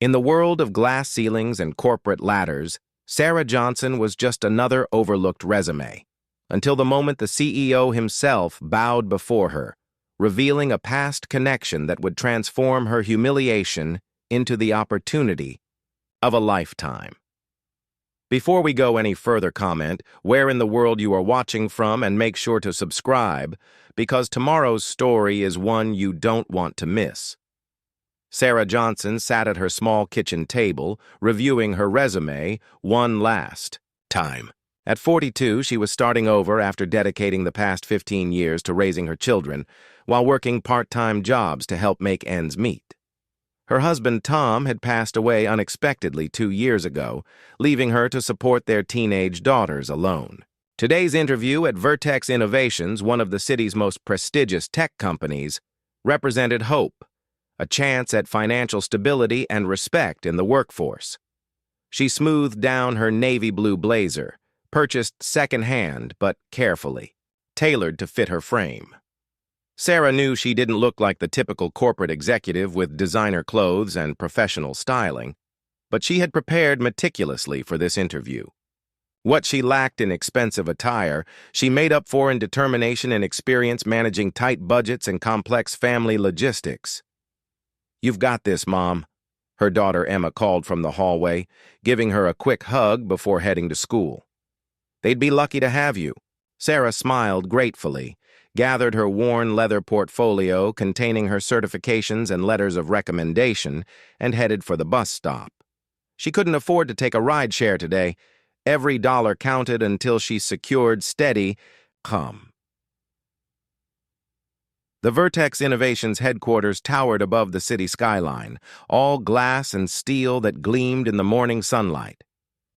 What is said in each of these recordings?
In the world of glass ceilings and corporate ladders, Sarah Johnson was just another overlooked resume, until the moment the CEO himself bowed before her, revealing a past connection that would transform her humiliation into the opportunity of a lifetime. Before we go any further, comment where in the world you are watching from and make sure to subscribe, because tomorrow's story is one you don't want to miss. Sarah Johnson sat at her small kitchen table, reviewing her resume one last time. At 42, she was starting over after dedicating the past 15 years to raising her children, while working part-time jobs to help make ends meet. Her husband, Tom, had passed away unexpectedly 2 years ago, leaving her to support their teenage daughters alone. Today's interview at Vertex Innovations, one of the city's most prestigious tech companies, represented hope, a chance at financial stability and respect in the workforce. She smoothed down her navy blue blazer, purchased second-hand but carefully, tailored to fit her frame. Sarah knew she didn't look like the typical corporate executive with designer clothes and professional styling, but she had prepared meticulously for this interview. What she lacked in expensive attire, she made up for in determination and experience managing tight budgets and complex family logistics. "You've got this, Mom," her daughter Emma called from the hallway, giving her a quick hug before heading to school. "They'd be lucky to have you." Sarah smiled gratefully, gathered her worn leather portfolio containing her certifications and letters of recommendation, and headed for the bus stop. She couldn't afford to take a rideshare today. Every dollar counted until she secured steady income. The Vertex Innovations headquarters towered above the city skyline, all glass and steel that gleamed in the morning sunlight.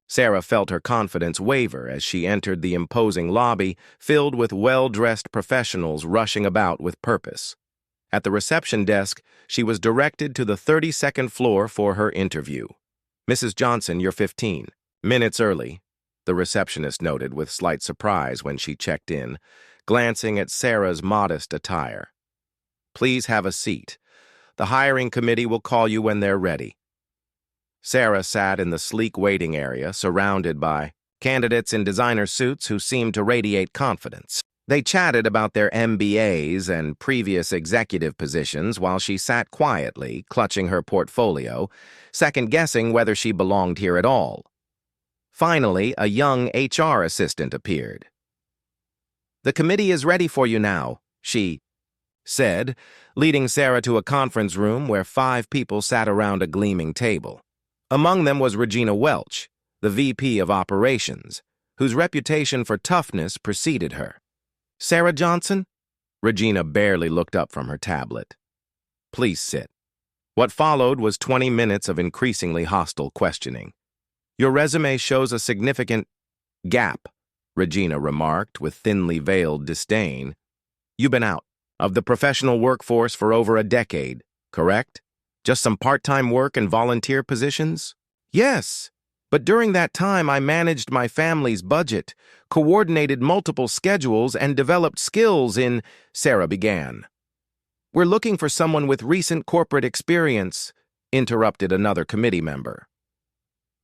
Sarah felt her confidence waver as she entered the imposing lobby filled with well-dressed professionals rushing about with purpose. At the reception desk, she was directed to the 32nd floor for her interview. "Mrs. Johnson, you're 15 minutes early," the receptionist noted with slight surprise when she checked in, glancing at Sarah's modest attire. "Please have a seat. The hiring committee will call you when they're ready." Sarah sat in the sleek waiting area, surrounded by candidates in designer suits who seemed to radiate confidence. They chatted about their MBAs and previous executive positions while she sat quietly, clutching her portfolio, second-guessing whether she belonged here at all. Finally, a young HR assistant appeared. "The committee is ready for you now," she said, leading Sarah to a conference room where 5 people sat around a gleaming table. Among them was Regina Welch, the VP of Operations, whose reputation for toughness preceded her. "Sarah Johnson?" Regina barely looked up from her tablet. "Please sit." What followed was 20 minutes of increasingly hostile questioning. "Your resume shows a significant gap," Regina remarked with thinly veiled disdain. "You've been out of the professional workforce for over a decade, correct? Just some part-time work and volunteer positions?" "Yes, but during that time I managed my family's budget, coordinated multiple schedules, and developed skills in," Sarah began. "We're looking for someone with recent corporate experience," interrupted another committee member.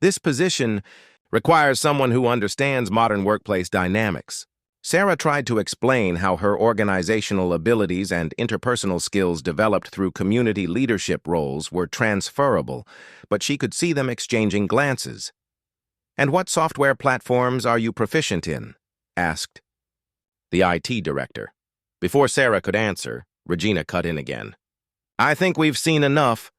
"This position requires someone who understands modern workplace dynamics." Sarah tried to explain how her organizational abilities and interpersonal skills developed through community leadership roles were transferable, but she could see them exchanging glances. "And what software platforms are you proficient in?" asked the IT director. Before Sarah could answer, Regina cut in again. "I think we've seen enough.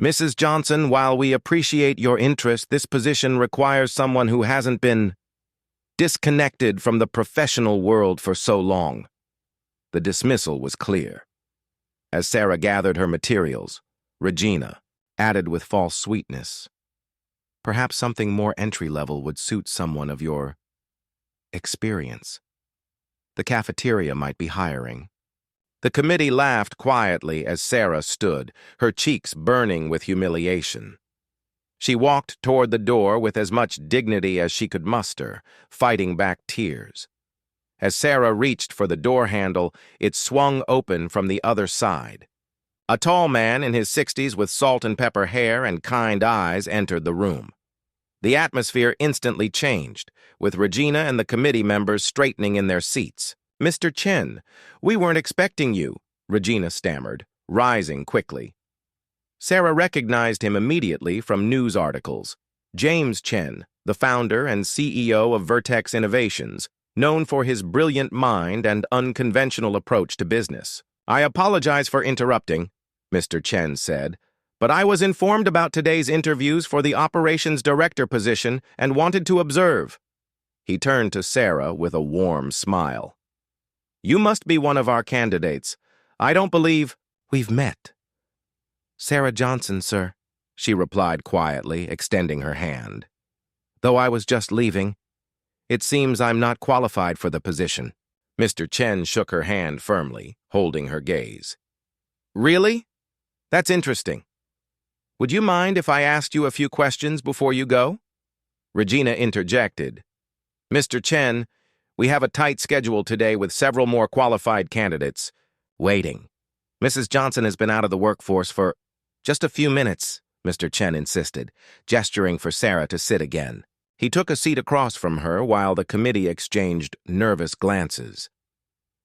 Mrs. Johnson, while we appreciate your interest, this position requires someone who hasn't been disconnected from the professional world for so long." The dismissal was clear. As Sarah gathered her materials, Regina added with false sweetness, "Perhaps something more entry-level would suit someone of your experience. The cafeteria might be hiring." The committee laughed quietly as Sarah stood, her cheeks burning with humiliation. She walked toward the door with as much dignity as she could muster, fighting back tears. As Sarah reached for the door handle, it swung open from the other side. A tall man in his 60s with salt and pepper hair and kind eyes entered the room. The atmosphere instantly changed, with Regina and the committee members straightening in their seats. "Mr. Chen, we weren't expecting you," Regina stammered, rising quickly. Sarah recognized him immediately from news articles. James Chen, the founder and CEO of Vertex Innovations, known for his brilliant mind and unconventional approach to business. "I apologize for interrupting," Mr. Chen said, "but I was informed about today's interviews for the operations director position and wanted to observe." He turned to Sarah with a warm smile. "You must be one of our candidates. I don't believe we've met." "Sarah Johnson, sir," she replied quietly, extending her hand. "Though I was just leaving, it seems I'm not qualified for the position." Mr. Chen shook her hand firmly, holding her gaze. "Really? That's interesting. Would you mind if I asked you a few questions before you go?" Regina interjected. "Mr. Chen, we have a tight schedule today with several more qualified candidates waiting. Mrs. Johnson has been out of the workforce for just a few minutes," Mr. Chen insisted, gesturing for Sarah to sit again. He took a seat across from her while the committee exchanged nervous glances.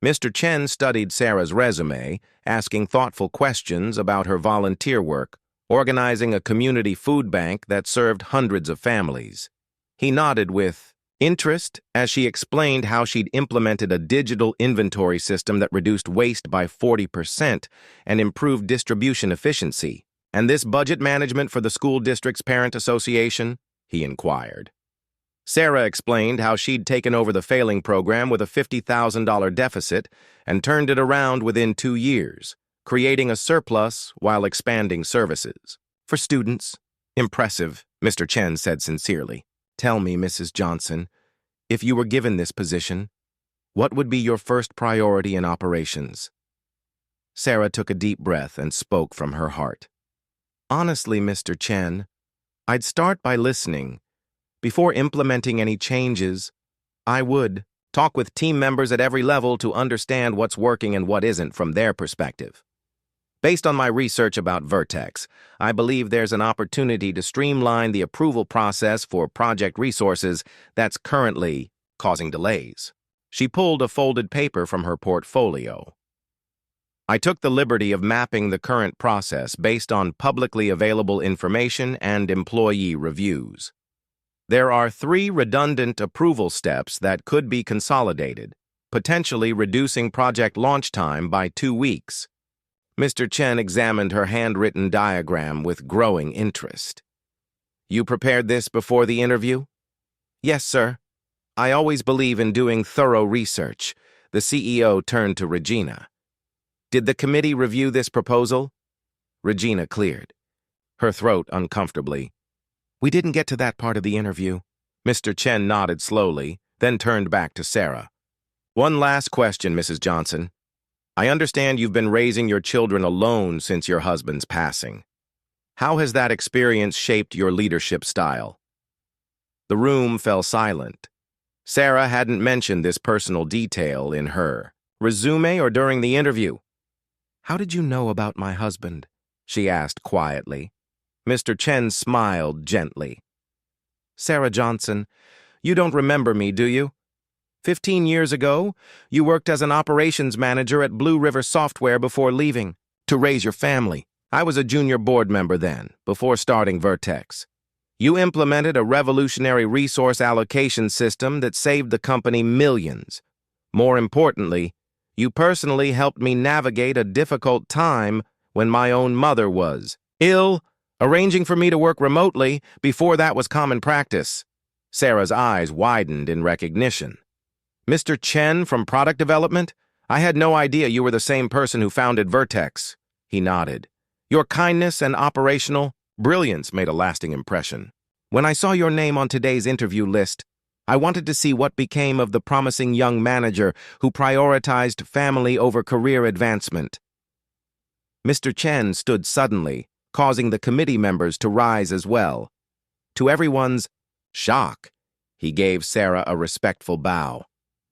Mr. Chen studied Sarah's resume, asking thoughtful questions about her volunteer work, organizing a community food bank that served hundreds of families. He nodded with interest as she explained how she'd implemented a digital inventory system that reduced waste by 40% and improved distribution efficiency. "And this budget management for the school district's parent association?" he inquired. Sarah explained how she'd taken over the failing program with a $50,000 deficit and turned it around within 2 years, creating a surplus while expanding services. "For students, impressive," Mr. Chen said sincerely. "Tell me, Mrs. Johnson, if you were given this position, what would be your first priority in operations?" Sarah took a deep breath and spoke from her heart. "Honestly, Mr. Chen, I'd start by listening. Before implementing any changes, I would talk with team members at every level to understand what's working and what isn't from their perspective. Based on my research about Vertex, I believe there's an opportunity to streamline the approval process for project resources that's currently causing delays." She pulled a folded paper from her portfolio. "I took the liberty of mapping the current process based on publicly available information and employee reviews. There are 3 redundant approval steps that could be consolidated, potentially reducing project launch time by 2 weeks. Mr. Chen examined her handwritten diagram with growing interest. "You prepared this before the interview?" "Yes, sir. I always believe in doing thorough research." The CEO turned to Regina. "Did the committee review this proposal?" Regina cleared, her throat uncomfortably. "We didn't get to that part of the interview." Mr. Chen nodded slowly, then turned back to Sarah. "One last question, Mrs. Johnson. I understand you've been raising your children alone since your husband's passing. How has that experience shaped your leadership style?" The room fell silent. Sarah hadn't mentioned this personal detail in her resume or during the interview. "How did you know about my husband?" she asked quietly. Mr. Chen smiled gently. "Sarah Johnson, you don't remember me, do you? 15 years ago, you worked as an operations manager at Blue River Software before leaving to raise your family. I was a junior board member then, before starting Vertex. You implemented a revolutionary resource allocation system that saved the company millions. More importantly, you personally helped me navigate a difficult time when my own mother was ill, arranging for me to work remotely before that was common practice." Sarah's eyes widened in recognition. "Mr. Chen from product development? I had no idea you were the same person who founded Vertex." He nodded. "Your kindness and operational brilliance made a lasting impression. When I saw your name on today's interview list, I wanted to see what became of the promising young manager who prioritized family over career advancement." Mr. Chen stood suddenly, causing the committee members to rise as well. To everyone's shock, he gave Sarah a respectful bow.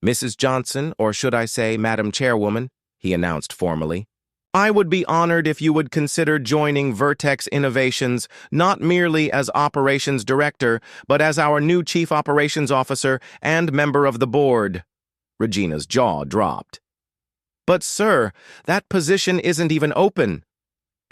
"Mrs. Johnson, or should I say Madam Chairwoman," he announced formally. I would be honored if you would consider joining Vertex Innovations not merely as operations director, but as our new chief operations officer and member of the board." Regina's jaw dropped. "But sir, that position isn't even open.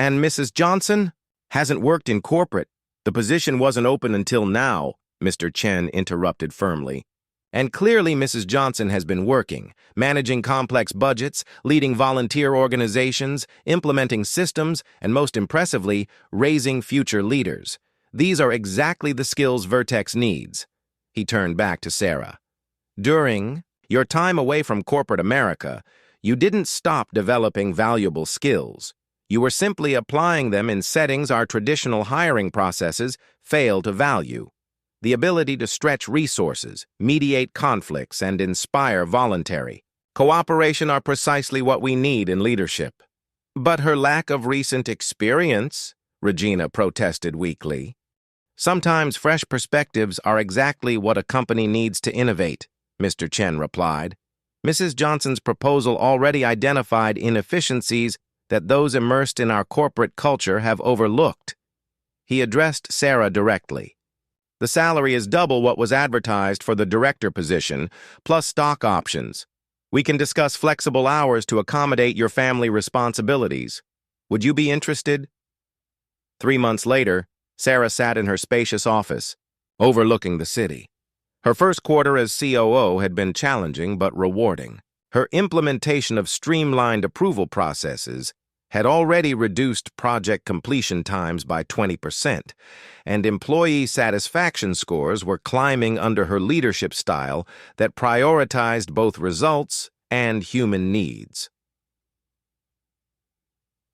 And Mrs. Johnson hasn't worked in corporate. The position wasn't open until now," Mr. Chen interrupted firmly. "And clearly Mrs. Johnson has been working, managing complex budgets, leading volunteer organizations, implementing systems, and most impressively, raising future leaders. These are exactly the skills Vertex needs." He turned back to Sarah. "During your time away from corporate America, you didn't stop developing valuable skills. You were simply applying them in settings our traditional hiring processes fail to value. The ability to stretch resources, mediate conflicts, and inspire voluntary cooperation are precisely what we need in leadership." "But her lack of recent experience," Regina protested weakly. "Sometimes fresh perspectives are exactly what a company needs to innovate," Mr. Chen replied. "Mrs. Johnson's proposal already identified inefficiencies that those immersed in our corporate culture have overlooked." He addressed Sarah directly. "The salary is double what was advertised for the director position, plus stock options. We can discuss flexible hours to accommodate your family responsibilities. Would you be interested?" 3 months later, Sarah sat in her spacious office, overlooking the city. Her first quarter as COO had been challenging but rewarding. Her implementation of streamlined approval processes had already reduced project completion times by 20%, and employee satisfaction scores were climbing under her leadership style that prioritized both results and human needs.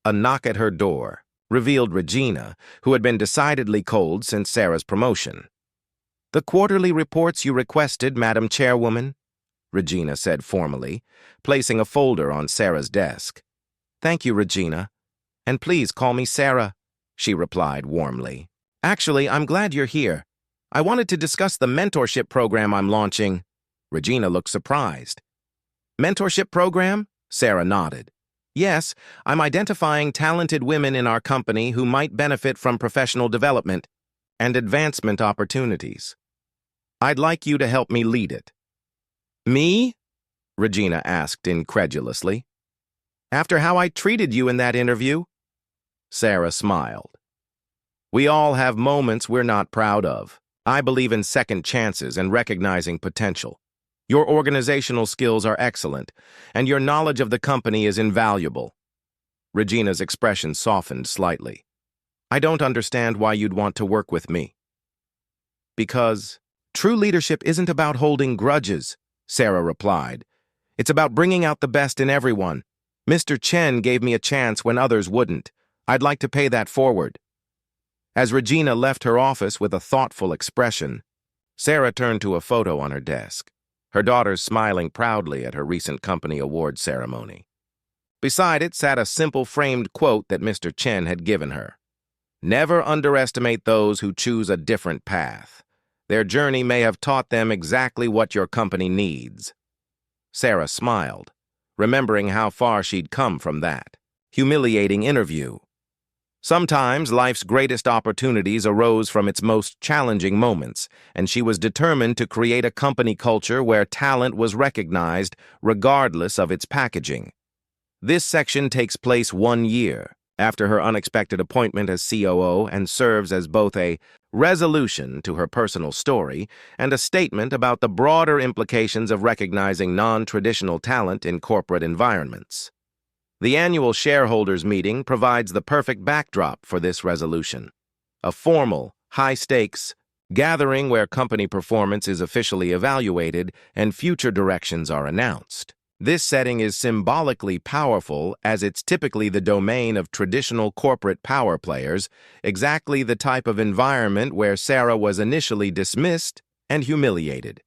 A knock at her door revealed Regina, who had been decidedly cold since Sarah's promotion. "The quarterly reports you requested, Madam Chairwoman," Regina said formally, placing a folder on Sarah's desk. "Thank you, Regina. And please call me Sarah," she replied warmly. "Actually, I'm glad you're here. I wanted to discuss the mentorship program I'm launching." Regina looked surprised. "Mentorship program?" Sarah nodded. "Yes, I'm identifying talented women in our company who might benefit from professional development and advancement opportunities. I'd like you to help me lead it." "Me?" Regina asked incredulously. "After how I treated you in that interview?" Sarah smiled. "We all have moments we're not proud of. I believe in second chances and recognizing potential. Your organizational skills are excellent, and your knowledge of the company is invaluable." Regina's expression softened slightly. "I don't understand why you'd want to work with me." "Because true leadership isn't about holding grudges," Sarah replied. "It's about bringing out the best in everyone. Mr. Chen gave me a chance when others wouldn't. I'd like to pay that forward." As Regina left her office with a thoughtful expression, Sarah turned to a photo on her desk, her daughters smiling proudly at her recent company award ceremony. Beside it sat a simple framed quote that Mr. Chen had given her. "Never underestimate those who choose a different path. Their journey may have taught them exactly what your company needs." Sarah smiled, remembering how far she'd come from that humiliating interview. Sometimes life's greatest opportunities arose from its most challenging moments, and she was determined to create a company culture where talent was recognized regardless of its packaging. This section takes place 1 year after her unexpected appointment as COO and serves as both a resolution to her personal story and a statement about the broader implications of recognizing non-traditional talent in corporate environments. The annual shareholders meeting provides the perfect backdrop for this resolution. A formal, high-stakes gathering where company performance is officially evaluated and future directions are announced. This setting is symbolically powerful as it's typically the domain of traditional corporate power players, exactly the type of environment where Sarah was initially dismissed and humiliated.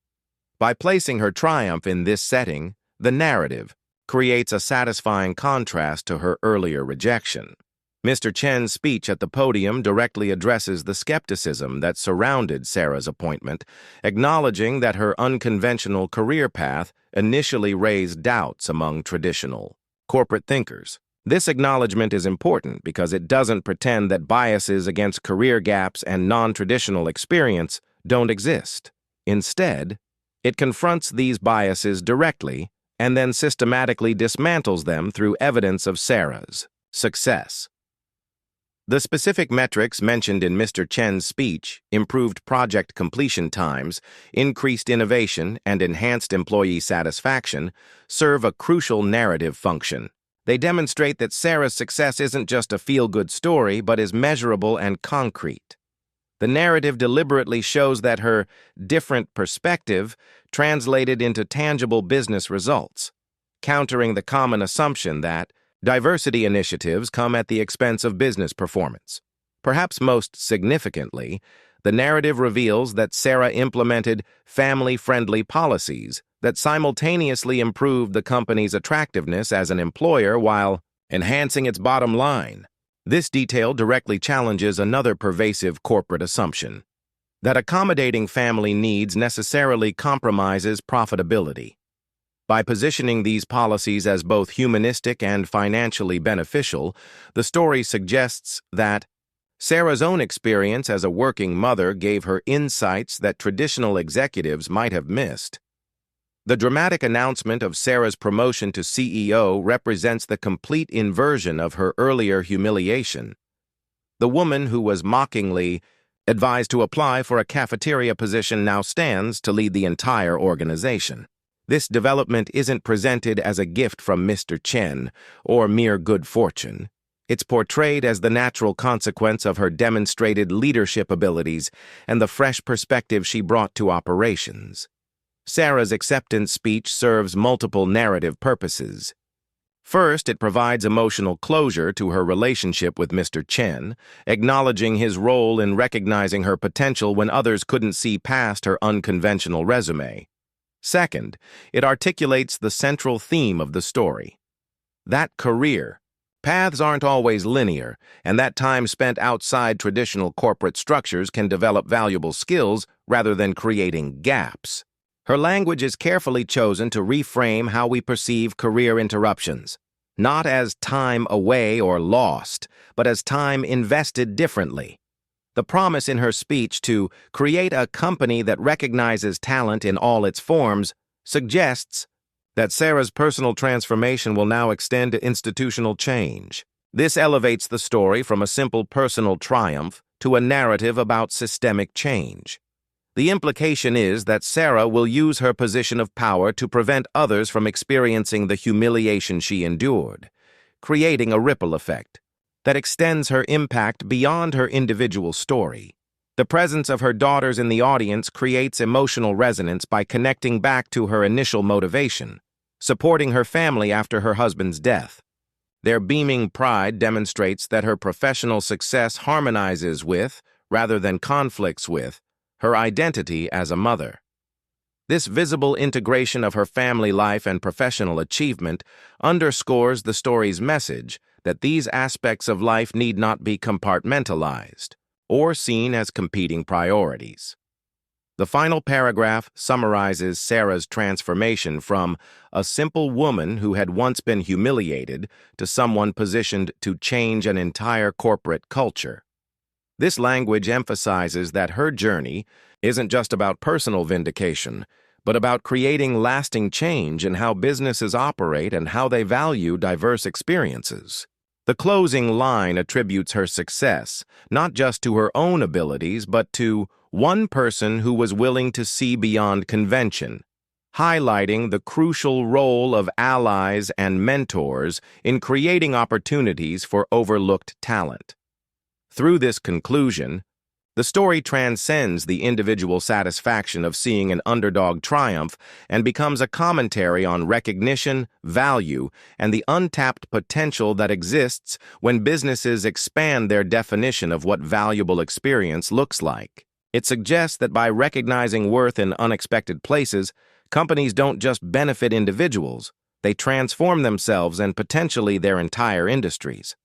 By placing her triumph in this setting, the narrative creates a satisfying contrast to her earlier rejection. Mr. Chen's speech at the podium directly addresses the skepticism that surrounded Sarah's appointment, acknowledging that her unconventional career path initially raised doubts among traditional corporate thinkers. This acknowledgement is important because it doesn't pretend that biases against career gaps and non-traditional experience don't exist. Instead, it confronts these biases directly and then systematically dismantles them through evidence of Sarah's success. The specific metrics mentioned in Mr. Chen's speech, improved project completion times, increased innovation, and enhanced employee satisfaction, serve a crucial narrative function. They demonstrate that Sarah's success isn't just a feel-good story, but is measurable and concrete. The narrative deliberately shows that her different perspective translated into tangible business results, countering the common assumption that diversity initiatives come at the expense of business performance. Perhaps most significantly, the narrative reveals that Sarah implemented family-friendly policies that simultaneously improved the company's attractiveness as an employer while enhancing its bottom line. This detail directly challenges another pervasive corporate assumption, that accommodating family needs necessarily compromises profitability. By positioning these policies as both humanistic and financially beneficial, the story suggests that Sarah's own experience as a working mother gave her insights that traditional executives might have missed. The dramatic announcement of Sarah's promotion to CEO represents the complete inversion of her earlier humiliation. The woman who was mockingly advised to apply for a cafeteria position now stands to lead the entire organization. This development isn't presented as a gift from Mr. Chen or mere good fortune. It's portrayed as the natural consequence of her demonstrated leadership abilities and the fresh perspective she brought to operations. Sarah's acceptance speech serves multiple narrative purposes. First, it provides emotional closure to her relationship with Mr. Chen, acknowledging his role in recognizing her potential when others couldn't see past her unconventional resume. Second, it articulates the central theme of the story. That career paths aren't always linear, and that time spent outside traditional corporate structures can develop valuable skills rather than creating gaps. Her language is carefully chosen to reframe how we perceive career interruptions, not as time away or lost, but as time invested differently. The promise in her speech to create a company that recognizes talent in all its forms suggests that Sarah's personal transformation will now extend to institutional change. This elevates the story from a simple personal triumph to a narrative about systemic change. The implication is that Sarah will use her position of power to prevent others from experiencing the humiliation she endured, creating a ripple effect that extends her impact beyond her individual story. The presence of her daughters in the audience creates emotional resonance by connecting back to her initial motivation, supporting her family after her husband's death. Their beaming pride demonstrates that her professional success harmonizes with, rather than conflicts with, her identity as a mother. This visible integration of her family life and professional achievement underscores the story's message that these aspects of life need not be compartmentalized or seen as competing priorities. The final paragraph summarizes Sarah's transformation from a simple woman who had once been humiliated to someone positioned to change an entire corporate culture. This language emphasizes that her journey isn't just about personal vindication, but about creating lasting change in how businesses operate and how they value diverse experiences. The closing line attributes her success, not just to her own abilities, but to one person who was willing to see beyond convention, highlighting the crucial role of allies and mentors in creating opportunities for overlooked talent. Through this conclusion, the story transcends the individual satisfaction of seeing an underdog triumph and becomes a commentary on recognition, value, and the untapped potential that exists when businesses expand their definition of what valuable experience looks like. It suggests that by recognizing worth in unexpected places, companies don't just benefit individuals, they transform themselves and potentially their entire industries.